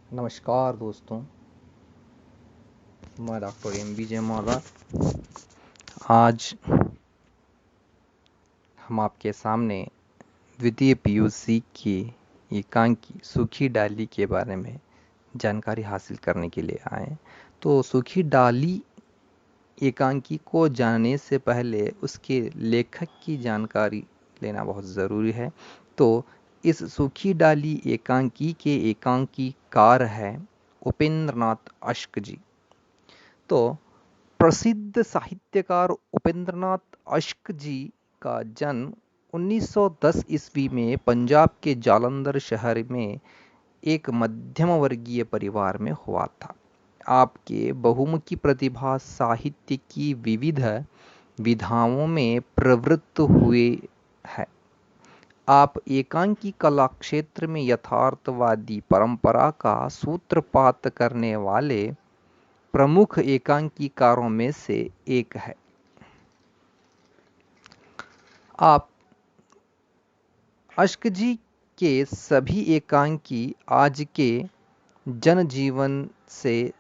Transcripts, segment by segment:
नमस्कार दोस्तों, मैं डॉक्टर MB जयमाला। आज हम आपके सामने द्वितीय PUC की एकांकी सूखी डाली के बारे में जानकारी हासिल करने के लिए आए। तो सूखी डाली एकांकी को जानने से पहले उसके लेखक की जानकारी लेना बहुत ज़रूरी है। तो इस सूखी डाली एकांकी के एकांकीकार है उपेंद्रनाथ अश्क जी। तो प्रसिद्ध साहित्यकार उपेंद्रनाथ अश्क जी का जन्म 1910 ईस्वी में पंजाब के जालंधर शहर में एक मध्यम वर्गीय परिवार में हुआ था। आपके बहुमुखी प्रतिभा साहित्य की विविध विधाओं में प्रवृत्त हुए है। आप एकांकी कला क्षेत्र में यथार्थवादी परंपरा का सूत्रपात करने वाले प्रमुख एकांकीकारों में से एक है। आप अश्क जी के सभी एकांकी आज के जनजीवन से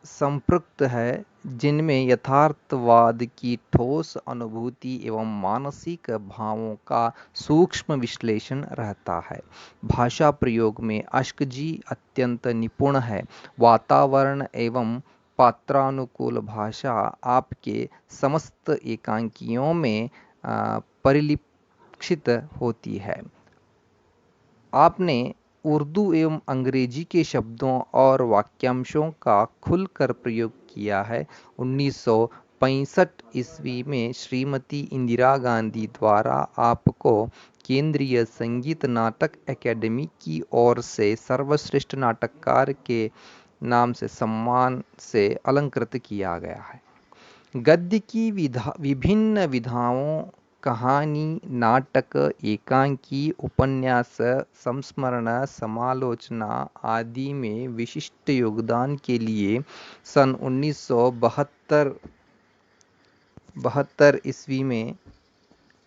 संपृक्त है, जिनमें यथार्थवाद की ठोस अनुभूति एवं मानसिक भावों का सूक्ष्म विश्लेषण रहता है। भाषा प्रयोग में अश्क जी अत्यंत निपुण है। वातावरण एवं पात्रानुकूल भाषा आपके समस्त एकांकियों में परिलक्षित होती है। आपने उर्दू एवं अंग्रेजी के शब्दों और वाक्यांशों का खुलकर प्रयोग किया है। 1965 ईस्वी में श्रीमती इंदिरा गांधी द्वारा आपको केंद्रीय संगीत नाटक अकादमी की ओर से सर्वश्रेष्ठ नाटककार के नाम से सम्मान से अलंकृत किया गया है। गद्य की विभिन्न विधाओं, कहानी, नाटक, एकांकी, उपन्यास, संस्मरण, समालोचना आदि में विशिष्ट योगदान के लिए सन 1972 ईस्वी में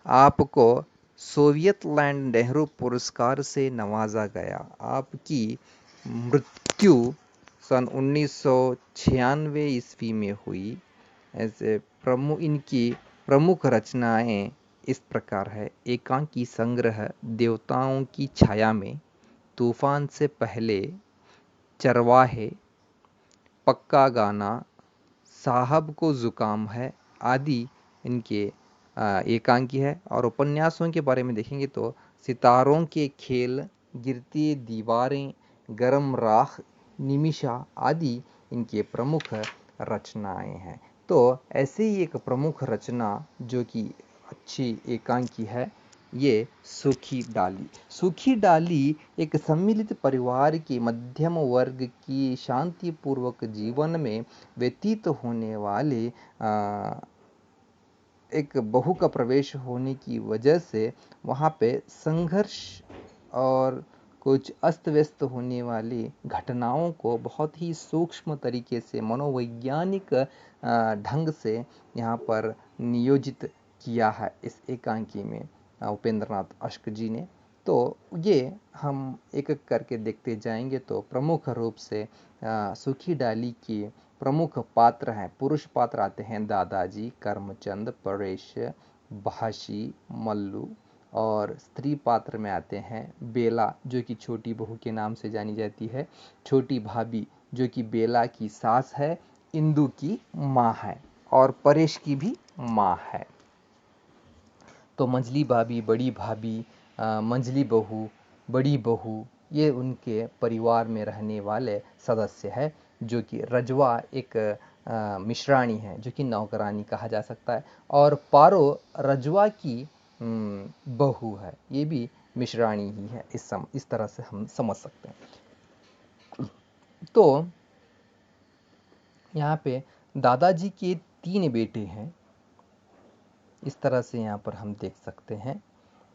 आपको सोवियत लैंड नेहरू पुरस्कार से नवाजा गया। आपकी मृत्यु सन 1996 ईस्वी में हुई। ऐसे इनकी प्रमुख रचनाएं इस प्रकार है: एकांकी संग्रह देवताओं की छाया में, तूफान से पहले, चरवाहे, पक्का गाना, साहब को जुकाम है आदि इनके एकांकी है। और उपन्यासों के बारे में देखेंगे तो सितारों के खेल, गिरती दीवारें, गरम राख, निमिषा आदि इनके प्रमुख रचनाएं हैं। तो ऐसे ही एक प्रमुख रचना जो कि अच्छी एकांकी है, ये सूखी डाली एक सम्मिलित परिवार के मध्यम वर्ग की शांतिपूर्वक जीवन में व्यतीत होने वाले एक बहू का प्रवेश होने की वजह से वहाँ पे संघर्ष और कुछ अस्त व्यस्त होने वाली घटनाओं को बहुत ही सूक्ष्म तरीके से मनोवैज्ञानिक ढंग से यहाँ पर नियोजित किया है इस एकांकी में उपेंद्रनाथ अश्क जी ने। तो ये हम एक एक करके देखते जाएंगे। तो प्रमुख रूप से सूखी डाली की प्रमुख पात्र हैं, पुरुष पात्र आते हैं दादाजी, करमचंद, परेश, भाषी, मल्लू। और स्त्री पात्र में आते हैं बेला, जो कि छोटी बहू के नाम से जानी जाती है, छोटी भाभी जो कि बेला की सास है, इंदु की माँ है और परेश की भी माँ है। तो मंझली भाभी, मंझली बहू, बड़ी बहू, ये उनके परिवार में रहने वाले सदस्य हैं, जो कि रजवा एक मिश्राणी है, जो कि नौकरानी कहा जा सकता है। और पारो रजवा की बहू है, ये भी मिश्राणी ही है। इस तरह से हम समझ सकते हैं। तो यहाँ पे दादाजी के 3 बेटे हैं, इस तरह से यहाँ पर हम देख सकते हैं।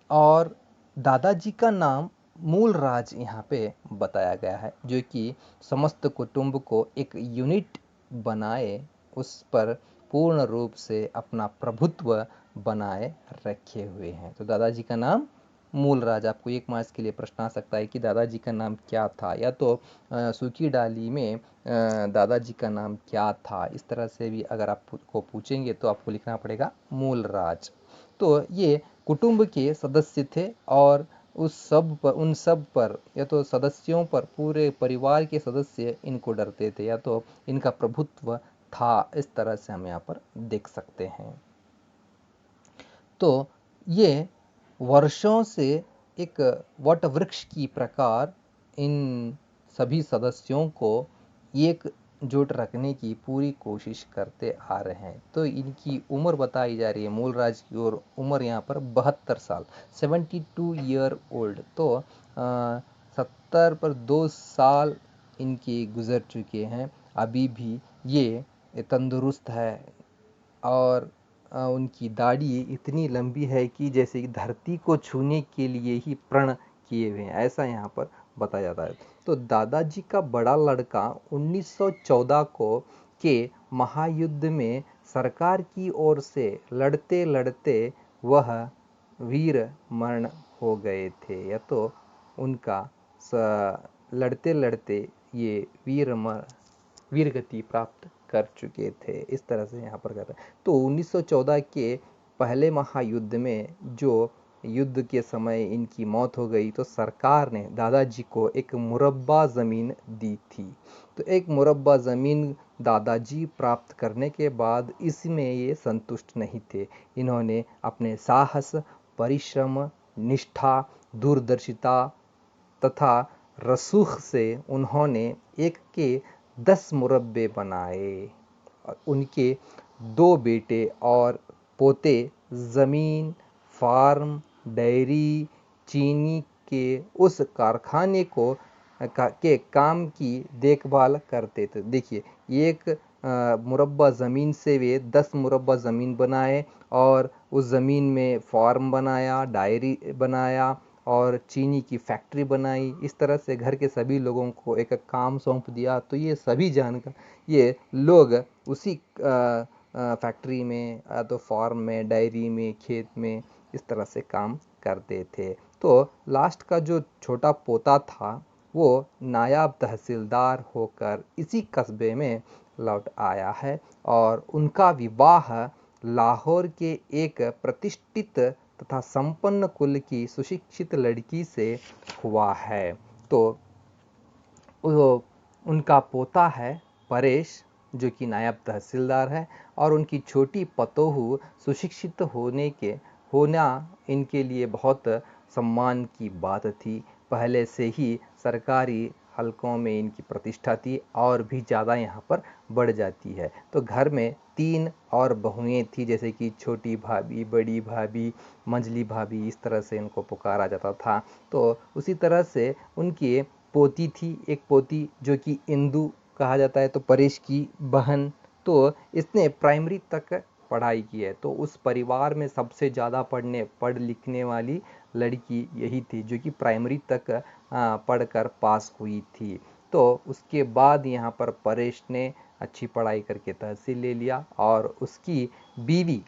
और दादाजी का नाम मूलराज यहाँ पे बताया गया है, जो कि समस्त कुटुंब को एक यूनिट बनाए उस पर पूर्ण रूप से अपना प्रभुत्व बनाए रखे हुए हैं। तो दादाजी का नाम मूलराज। आपको 1 मार्क्स के लिए प्रश्न आ सकता है कि दादाजी का नाम क्या था, या तो सूखी डाली में दादाजी का नाम क्या था। इस तरह से भी अगर आपको पूछेंगे तो आपको लिखना पड़ेगा मूलराज। तो ये कुटुंब के सदस्य थे और उन सब पर, या तो सदस्यों पर, पूरे परिवार के सदस्य इनको डरते थे, या तो इनका प्रभुत्व था। इस तरह से हम यहाँ पर देख सकते हैं। तो ये वर्षों से एक वट वृक्ष की प्रकार इन सभी सदस्यों को एकजुट रखने की पूरी कोशिश करते आ रहे हैं। तो इनकी उम्र बताई जा रही है मूलराज की, और उम्र यहाँ पर 72 साल, 72 ईयर ओल्ड। तो 70 पर 2 साल इनके गुजर चुके हैं, अभी भी ये तंदुरुस्त है। और उनकी दाढ़ी इतनी लंबी है कि जैसे कि धरती को छूने के लिए ही प्रण किए हुए हैं, ऐसा यहाँ पर बताया जाता है। तो दादाजी का बड़ा लड़का 1914 को के महायुद्ध में सरकार की ओर से लड़ते लड़ते वह वीर मरण हो गए थे, या तो उनका लड़ते लड़ते ये वीर गति प्राप्त कर चुके थे। इस तरह से यहाँ पर कहते हैं। तो 1914 के पहले महायुद्ध में जो युद्ध के समय इनकी मौत हो गई, तो सरकार ने दादाजी को एक मुरब्बा ज़मीन दी थी। तो एक मुरब्बा ज़मीन दादाजी प्राप्त करने के बाद इसमें ये संतुष्ट नहीं थे। इन्होंने अपने साहस, परिश्रम, निष्ठा, दूरदर्शिता तथा रसूख से उन्होंने एक के 10 मुरब्बे बनाए। उनके 2 बेटे और पोते ज़मीन, फार्म, डेयरी, चीनी के उस कारखाने के काम की देखभाल करते थे। देखिए, एक मुरब्बा ज़मीन से वे 10 मुरब्बा ज़मीन बनाए, और उस ज़मीन में फार्म बनाया, डायरी बनाया और चीनी की फैक्ट्री बनाई। इस तरह से घर के सभी लोगों को एक काम सौंप दिया। तो ये सभी जानकर ये लोग उसी फैक्ट्री में, तो फार्म में, डायरी में, खेत में इस तरह से काम करते थे। तो लास्ट का जो छोटा पोता था वो नायब तहसीलदार होकर इसी कस्बे में लौट आया है, और उनका विवाह लाहौर के एक प्रतिष्ठित तथा संपन्न कुल की सुशिक्षित लड़की से हुआ है। तो उनका पोता है परेश, जो कि नायब तहसीलदार है, और उनकी छोटी पतोहू सुशिक्षित होना इनके लिए बहुत सम्मान की बात थी। पहले से ही सरकारी हलकों में इनकी प्रतिष्ठा थी, और भी ज़्यादा यहाँ पर बढ़ जाती है। तो घर में 3 और बहुएं थी, जैसे कि छोटी भाभी, बड़ी भाभी, मंझली भाभी, इस तरह से इनको पुकारा जाता था। तो उसी तरह से उनकी पोती थी, एक पोती जो कि इंदु कहा जाता है, तो परेश की बहन। तो इसने प्राइमरी तक पढ़ाई की है। तो उस परिवार में सबसे ज़्यादा पढ़ लिखने वाली लड़की यही थी, जो कि प्राइमरी तक पढ़कर पास हुई थी। तो उसके बाद यहाँ पर परेश ने अच्छी पढ़ाई करके तहसील ले लिया, और उसकी बीवी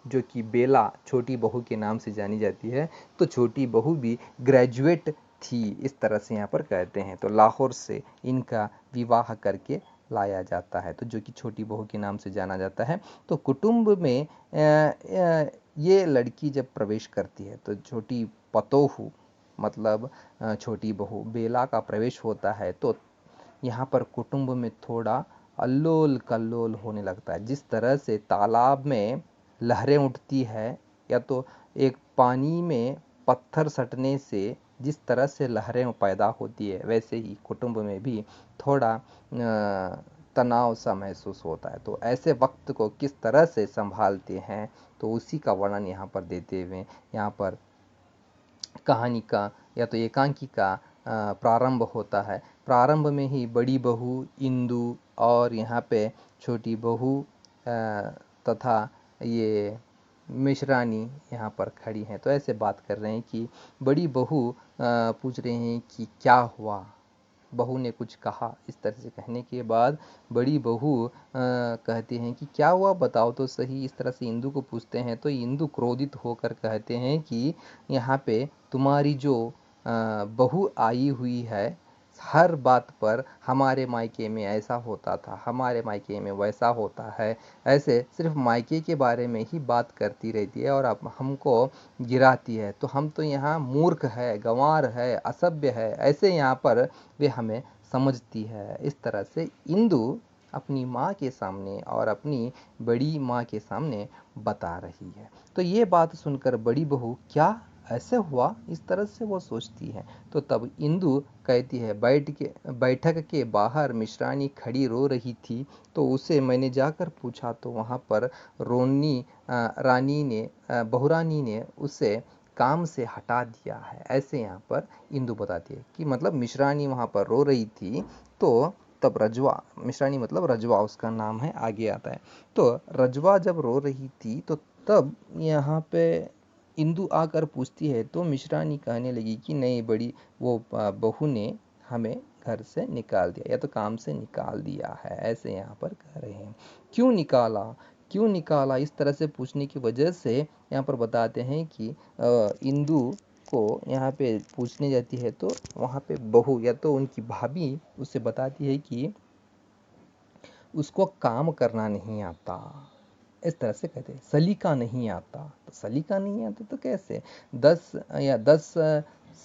जो कि बेला छोटी बहू के नाम से जानी जाती है, तो छोटी बहू भी ग्रेजुएट थी। इस तरह से यहाँ पर कहते हैं। तो लाहौर से इनका विवाह करके लाया जाता है, तो जो कि छोटी बहू के नाम से जाना जाता है। तो कुटुंब में ये लड़की जब प्रवेश करती है, तो छोटी पतोहू मतलब छोटी बहू बेला का प्रवेश होता है, तो यहाँ पर कुटुंब में थोड़ा अल्लोल कल्लोल होने लगता है। जिस तरह से तालाब में लहरें उठती है, या तो एक पानी में पत्थर सटने से जिस तरह से लहरें पैदा होती है, वैसे ही कुटुंब में भी थोड़ा तनाव सा महसूस होता है। तो ऐसे वक्त को किस तरह से संभालते हैं, तो उसी का वर्णन यहाँ पर देते हुए यहाँ पर कहानी का, या तो एकांकी का प्रारंभ होता है। प्रारंभ में ही बड़ी बहू इंदु और यहाँ पे छोटी बहू तथा ये मिश्रानी यहाँ पर खड़ी हैं। तो ऐसे बात कर रहे हैं कि बड़ी बहू पूछ रहे हैं कि क्या हुआ। बहू ने कुछ कहा। इस तरह से कहने के बाद बड़ी बहू कहते हैं कि क्या हुआ, बताओ तो सही। इस तरह से इंदु को पूछते हैं, तो इंदु क्रोधित होकर कहते हैं कि यहाँ पे तुम्हारी जो बहू आई हुई है, हर बात पर हमारे मायके में ऐसा होता था, हमारे मायके में वैसा होता है, ऐसे सिर्फ मायके के बारे में ही बात करती रहती है और अब हमको गिराती है। तो हम तो यहाँ मूर्ख है, गंवार है, असभ्य है, ऐसे यहाँ पर वे हमें समझती है। इस तरह से इंदु अपनी माँ के सामने और अपनी बड़ी माँ के सामने बता रही है। तो ये बात सुनकर बड़ी बहू, क्या ऐसे हुआ, इस तरह से वो सोचती है। तो तब इंदु कहती है, बैठक के बाहर मिश्रानी खड़ी रो रही थी, तो उसे मैंने जाकर पूछा तो वहाँ पर बहुरानी ने उसे काम से हटा दिया है। ऐसे यहाँ पर इंदु बताती है कि मतलब मिश्रानी वहाँ पर रो रही थी, तो तब रजवा, मिश्रानी मतलब रजवा उसका नाम है, आगे आता है। तो रजवा जब रो रही थी तो तब यहाँ पे इंदु आकर पूछती है, तो मिश्रानी कहने लगी कि नहीं, बड़ी वो बहू ने हमें घर से निकाल दिया या तो काम से निकाल दिया है, ऐसे यहाँ पर कह रहे हैं। क्यों निकाला, क्यों निकाला, इस तरह से पूछने की वजह से यहाँ पर बताते हैं कि इंदु को यहाँ पे पूछने जाती है तो वहाँ पे बहू या तो उनकी भाभी उसे बताती है कि उसको काम करना नहीं आता। इस तरह से कहते हैं, सलीका नहीं आता। तो सलीका नहीं आता तो कैसे, 10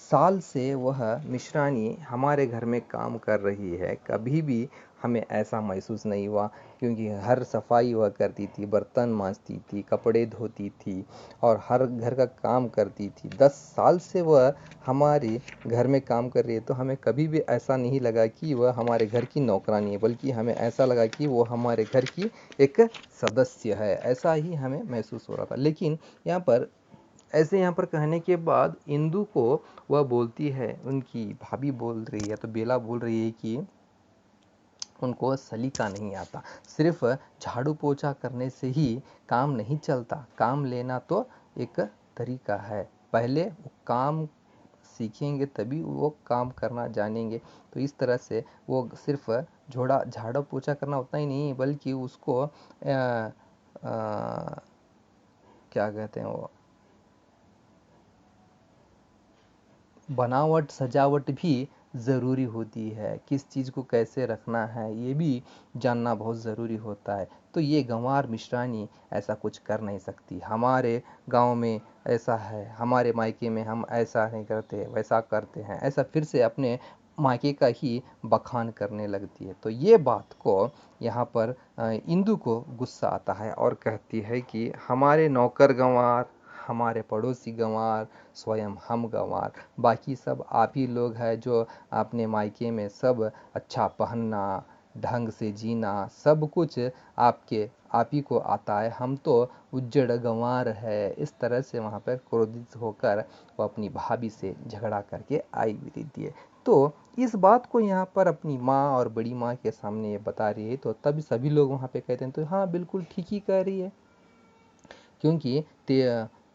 साल से वह मिश्रानी हमारे घर में काम कर रही है, कभी भी हमें ऐसा महसूस नहीं हुआ, क्योंकि हर सफाई वह करती थी, बर्तन मांजती थी, कपड़े धोती थी और हर घर का काम करती थी। 10 साल से वह हमारे घर में काम कर रही है, तो हमें कभी भी ऐसा नहीं लगा कि वह हमारे घर की नौकरानी है, बल्कि हमें ऐसा लगा कि वो हमारे घर की एक सदस्य है, ऐसा ही हमें महसूस हो रहा था। लेकिन यहाँ पर कहने के बाद इंदु को वह बोलती है, उनकी भाभी बोल रही है, तो बेला बोल रही है कि उनको सलीका नहीं आता, सिर्फ झाड़ू पोछा करने से ही काम नहीं चलता, काम लेना तो एक तरीका है, पहले वो काम सीखेंगे तभी वो काम करना जानेंगे। तो इस तरह से वो सिर्फ झाड़ू पोछा करना उतना ही नहीं, बल्कि उसको क्या कहते हैं वो, बनावट सजावट भी ज़रूरी होती है, किस चीज़ को कैसे रखना है ये भी जानना बहुत ज़रूरी होता है। तो ये गंवार मिश्रानी ऐसा कुछ कर नहीं सकती, हमारे गांव में ऐसा है, हमारे मायके में हम ऐसा नहीं करते, वैसा करते हैं, ऐसा फिर से अपने मायके का ही बखान करने लगती है। तो ये बात को यहाँ पर इंदु को गुस्सा आता है और कहती है कि हमारे नौकर गंवार, हमारे पड़ोसी गंवार, स्वयं हम गंवार, बाकी सब आप ही लोग हैं जो अपने मायके में सब अच्छा पहनना, ढंग से जीना, सब कुछ आप ही को आता है, हम तो उज्जड़ गंवार है। इस तरह से वहाँ पर क्रोधित होकर वो अपनी भाभी से झगड़ा करके आई भी रहती है। तो इस बात को यहाँ पर अपनी माँ और बड़ी माँ के सामने ये बता रही है, तो तभी सभी लोग वहाँ पे कहते हैं, तो हाँ बिल्कुल ठीक ही कह रही है, क्योंकि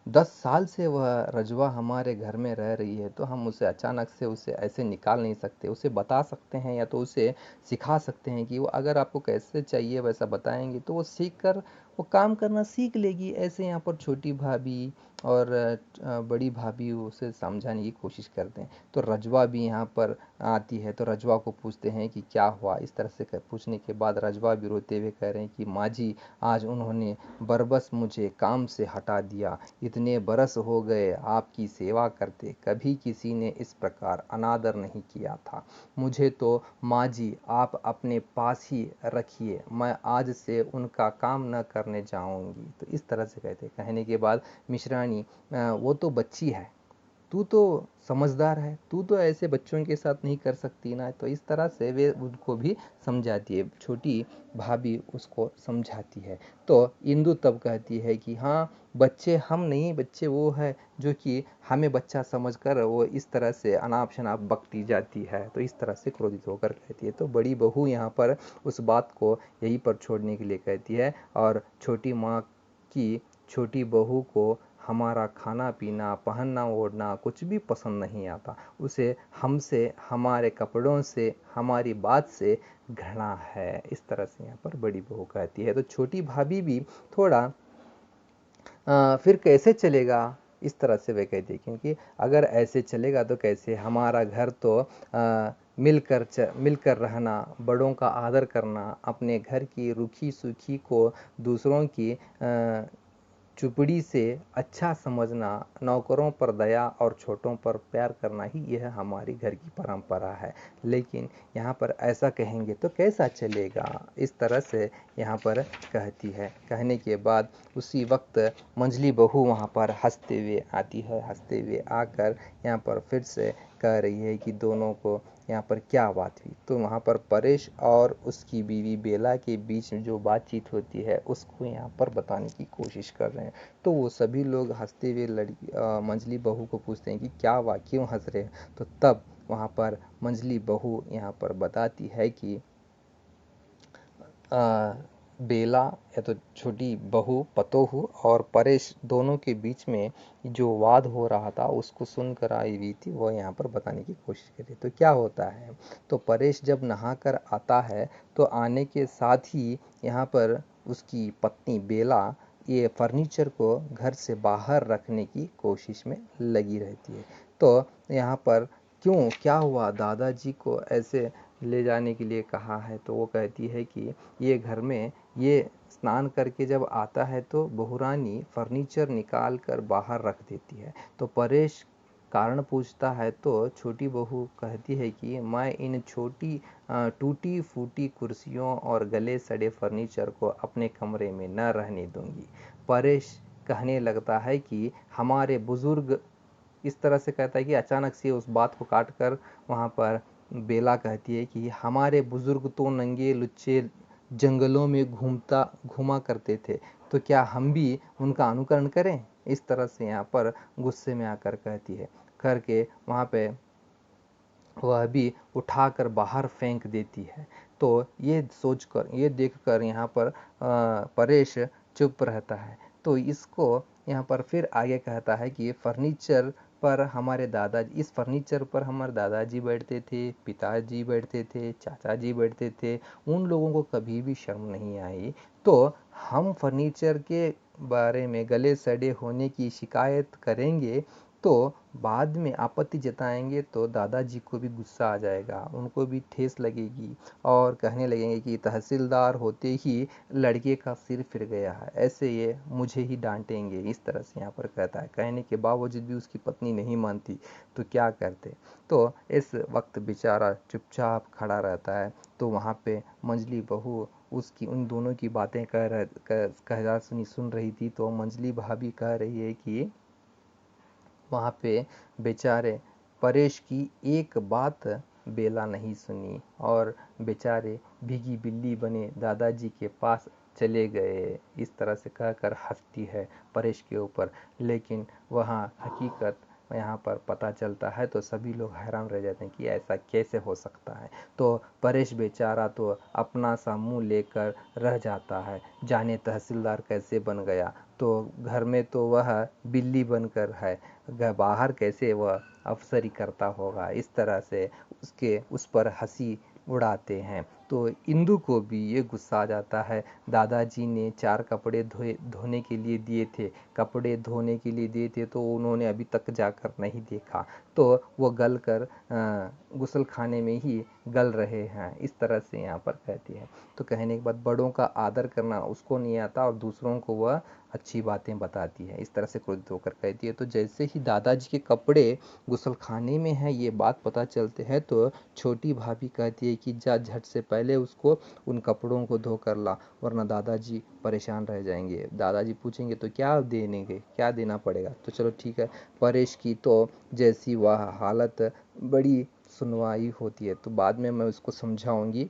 10 साल से वह रजवा हमारे घर में रह रही है, तो हम उसे अचानक से उसे ऐसे निकाल नहीं सकते। उसे बता सकते हैं या तो उसे सिखा सकते हैं कि वो अगर आपको कैसे चाहिए वैसा बताएंगे तो वो सीख कर वो काम करना सीख लेगी। ऐसे यहाँ पर छोटी भाभी और बड़ी भाभी उसे समझाने की कोशिश करते हैं। तो रजवा भी यहाँ पर आती है, तो रजवा को पूछते हैं कि क्या हुआ। इस तरह से पूछने के बाद रजवा भी रोते हुए कह रहे हैं कि माँ जी, आज उन्होंने बरबस मुझे काम से हटा दिया, इतने बरस हो गए आपकी सेवा करते, कभी किसी ने इस प्रकार अनादर नहीं किया था। मुझे तो माँ जी आप अपने पास ही रखिए, मैं आज से उनका काम न करने जाऊंगी। तो इस तरह से कहने के बाद मिश्रानी, वो तो बच्ची है, तू तो समझदार है, तू तो ऐसे बच्चों के साथ नहीं कर सकती ना। तो इस तरह से वे उनको भी समझाती है, छोटी भाभी उसको समझाती है। तो इंदु तब कहती है कि हाँ, बच्चे हम नहीं, बच्चे वो है जो कि हमें बच्चा समझकर वो इस तरह से अनाप शनाप बकती जाती है। तो इस तरह से क्रोधित होकर कहती है। तो बड़ी बहू यहाँ पर उस बात को यहीं पर छोड़ने के लिए कहती है, और छोटी माँ की छोटी बहू को हमारा खाना पीना, पहनना ओढ़ना कुछ भी पसंद नहीं आता, उसे हमसे, हमारे कपड़ों से, हमारी बात से घृणा है। इस तरह से यहाँ पर बड़ी बहू कहती है। तो छोटी भाभी भी थोड़ा फिर कैसे चलेगा, इस तरह से वह कहती है, क्योंकि अगर ऐसे चलेगा तो कैसे, हमारा घर तो मिलकर रहना, बड़ों का आदर करना, अपने घर की रूखी सूखी को दूसरों की चुपड़ी से अच्छा समझना, नौकरों पर दया और छोटों पर प्यार करना ही यह हमारी घर की परंपरा है। लेकिन यहाँ पर ऐसा कहेंगे तो कैसा चलेगा, इस तरह से यहाँ पर कहती है। कहने के बाद उसी वक्त मंझली बहू वहाँ पर हंसते हुए आती है, हंसते हुए आकर यहाँ पर फिर से कह रही है कि दोनों को यहाँ पर क्या बात हुई। तो वहाँ पर परेश और उसकी बीवी बेला के बीच में जो बातचीत होती है उसको यहाँ पर बताने की कोशिश कर रहे हैं। तो वो सभी लोग हंसते हुए मंझली बहू को पूछते हैं कि क्या हुआ, क्यों हंस रहे हैं। तो तब वहाँ पर मंझली बहू यहाँ पर बताती है कि बेला या तो छोटी बहू पतोहू और परेश दोनों के बीच में जो वाद हो रहा था उसको सुनकर आई हुई थी, वो यहाँ पर बताने की कोशिश करी। तो क्या होता है, तो परेश जब नहाकर आता है तो आने के साथ ही यहाँ पर उसकी पत्नी बेला ये फर्नीचर को घर से बाहर रखने की कोशिश में लगी रहती है। तो यहाँ पर क्यों, क्या हुआ, दादाजी को ऐसे ले जाने के लिए कहा है। तो वो कहती है कि ये घर में ये स्नान करके जब आता है तो बहुरानी फर्नीचर निकाल कर बाहर रख देती है। तो परेश कारण पूछता है तो छोटी बहू कहती है कि मैं इन छोटी टूटी फूटी कुर्सियों और गले सड़े फर्नीचर को अपने कमरे में न रहने दूंगी। परेश कहने लगता है कि हमारे बुजुर्ग, इस तरह से कहता है कि अचानक से उस बात को काट कर वहाँ पर बेला कहती है कि हमारे बुजुर्ग तो नंगे लुच्चे जंगलों में घूमा करते थे, तो क्या हम भी उनका अनुकरण करें। इस तरह से यहाँ पर गुस्से में आकर कहती है, करके वहाँ पे वह भी उठाकर बाहर फेंक देती है। तो ये सोचकर, ये देखकर यहाँ पर परेश चुप रहता है। तो इसको यहाँ पर फिर आगे कहता है कि फर्नीचर पर हमारे दादाजी, इस फर्नीचर पर हमारे दादाजी बैठते थे, पिताजी बैठते थे, चाचा जी बैठते थे, उन लोगों को कभी भी शर्म नहीं आई। तो हम फर्नीचर के बारे में गले सड़े होने की शिकायत करेंगे तो बाद में आपत्ति जताएंगे तो दादाजी को भी गुस्सा आ जाएगा, उनको भी ठेस लगेगी और कहने लगेंगे कि तहसीलदार होते ही लड़के का सिर फिर गया है, ऐसे ये मुझे ही डांटेंगे। इस तरह से यहाँ पर कहता है। कहने के बावजूद भी उसकी पत्नी नहीं मानती, तो क्या करते। तो इस वक्त बेचारा चुपचाप खड़ा रहता है। तो वहाँ पे मंझली बहू उसकी उन दोनों की बातें सुन रही थी। तो मंझली भाभी कह रही है कि वहाँ पे बेचारे परेश की एक बात बेला नहीं सुनी और बेचारे भीगी बिल्ली बने दादाजी के पास चले गए। इस तरह से कहकर हंसती है परेश के ऊपर। लेकिन वहाँ हकीकत यहाँ पर पता चलता है तो सभी लोग हैरान रह जाते हैं कि ऐसा कैसे हो सकता है। तो परेश बेचारा तो अपना सा मुंह लेकर रह जाता है, जाने तहसीलदार कैसे बन गया। तो घर में तो वह बिल्ली बनकर है, बाहर कैसे वह अफसरी करता होगा। इस तरह से उस पर हंसी उड़ाते हैं। तो इंदु को भी ये गुस्सा आ जाता है। दादाजी ने 4 कपड़े धोने के लिए दिए थे, कपड़े धोने के लिए दिए थे तो उन्होंने अभी तक जाकर नहीं देखा, तो वो गल कर गुसल खाने में ही गल रहे हैं। इस तरह से यहाँ पर कहती है। तो कहने के बाद बड़ों का आदर करना उसको नहीं आता और दूसरों को वह अच्छी बातें बताती है, इस तरह से क्रोधित होकर कहती है। तो जैसे ही दादाजी के कपड़े गुसल खाने में है ये बात पता चलते हैं तो छोटी भाभी कहती है कि जा झट से पहले उसको उन कपड़ों को धो कर ला, वरना दादाजी परेशान रह जाएंगे। दादाजी पूछेंगे तो क्या देंगे, क्या देना पड़ेगा। तो चलो ठीक है। परेश की तो जैसी वह हालत, बड़ी सुनवाई होती है, तो बाद में मैं उसको समझाऊंगी,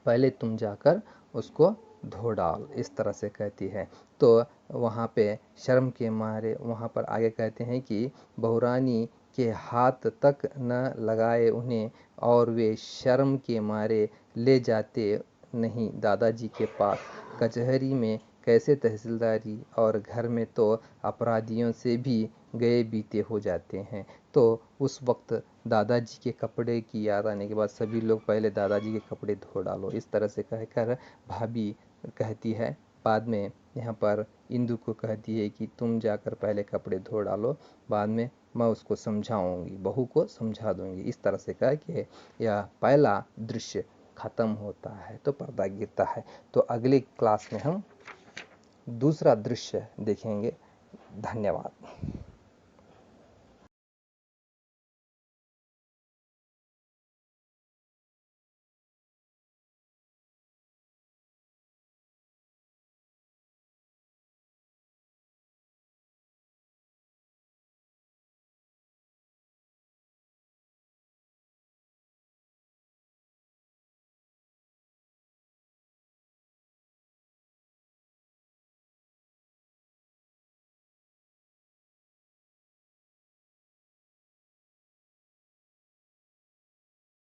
पहले तुम जाकर उसको धो डाल, इस तरह से कहती है। तो वहाँ पे शर्म के मारे वहाँ पर आगे कहते हैं कि बहुरानी के हाथ तक न लगाए उन्हें और वे शर्म के मारे ले जाते नहीं दादाजी के पास। कचहरी में कैसे तहसीलदारी और घर में तो अपराधियों से भी गए बीते हो जाते हैं। तो उस वक्त दादाजी के कपड़े की याद आने के बाद सभी लोग पहले दादाजी के कपड़े धो डालो, इस तरह से कहकर भाभी कहती है बाद में यहाँ पर इंदु को कहती है कि तुम जाकर पहले कपड़े धो डालो, बाद में मैं उसको समझाऊंगी, बहू को समझा दूंगी। इस तरह से कह के यह पहला दृश्य खत्म होता है, तो पर्दा गिरता है। तो अगले क्लास में हम दूसरा दृश्य देखेंगे। धन्यवाद।